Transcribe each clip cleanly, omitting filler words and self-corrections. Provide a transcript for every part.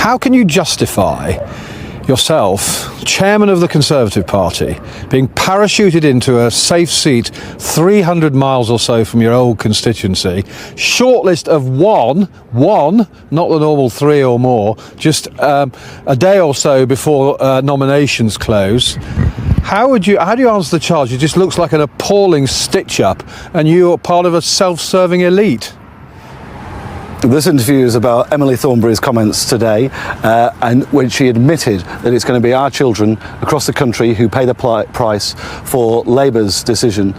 How can you justify yourself, chairman of the Conservative Party, being parachuted into a safe seat 300 miles or so from your old constituency, shortlist of one, not the normal three or more, just a day or so before nominations close? How do you answer the charge? It just looks like an appalling stitch-up, and you're part of a self-serving elite. This interview is about Emily Thornberry's comments today, and when she admitted that it's going to be our children across the country who pay the price for Labour's decision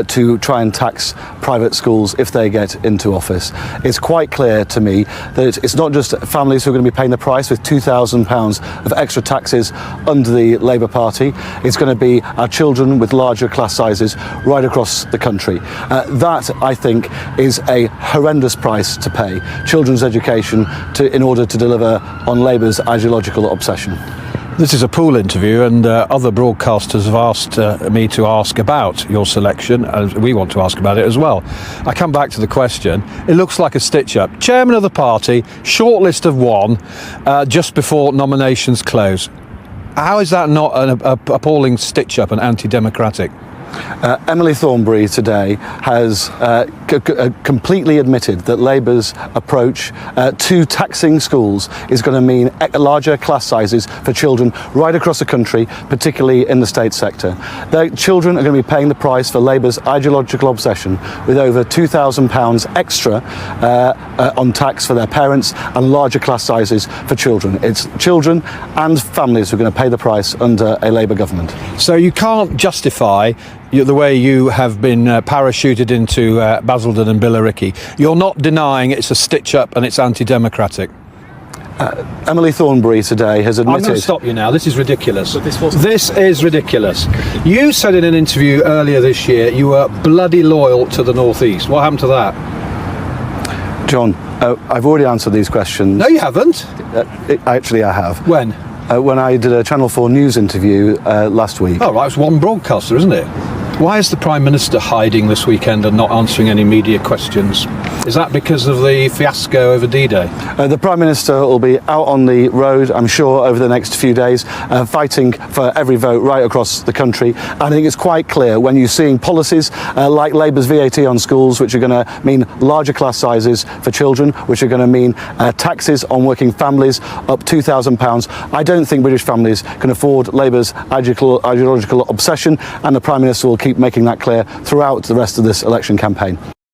to try and tax private schools if they get into office. It's quite clear to me that it's not just families who are going to be paying the price with £2,000 of extra taxes under the Labour Party. It's going to be our children with larger class sizes right across the country. That, I think, is a horrendous price to pay. Children's education in order to deliver on Labour's ideological obsession. This is a pool interview, and other broadcasters have asked me to ask about your selection, and we want to ask about it as well. I come back to the question. It looks like a stitch-up. Chairman of the party, shortlist of one, just before nominations close. How is that not an appalling stitch-up and anti-democratic? Emily Thornberry today has completely admitted that Labour's approach to taxing schools is going to mean larger class sizes for children right across the country, particularly in the state sector. Their children are going to be paying the price for Labour's ideological obsession, with over £2,000 extra on tax for their parents and larger class sizes for children. It's children and families who are going to pay the price under a Labour government. So you can't justify the way you have been parachuted into Basildon and Billericay. You're not denying it's a stitch-up and it's anti-democratic. Emily Thornberry today has admitted... I'm going to stop you now. This is ridiculous. This is ridiculous. You said in an interview earlier this year you were bloody loyal to the North East. What happened to that? John, I've already answered these questions. No, you haven't. Actually, I have. When? When I did a Channel 4 News interview last week. Oh, right, it's one broadcaster, isn't it? Why is the Prime Minister hiding this weekend and not answering any media questions? Is that because of the fiasco over D-Day? The Prime Minister will be out on the road, I'm sure, over the next few days, fighting for every vote right across the country. And I think it's quite clear when you're seeing policies like Labour's VAT on schools, which are going to mean larger class sizes for children, which are going to mean taxes on working families up £2,000. I don't think British families can afford Labour's ideological obsession, and the Prime Minister will keep making that clear throughout the rest of this election campaign.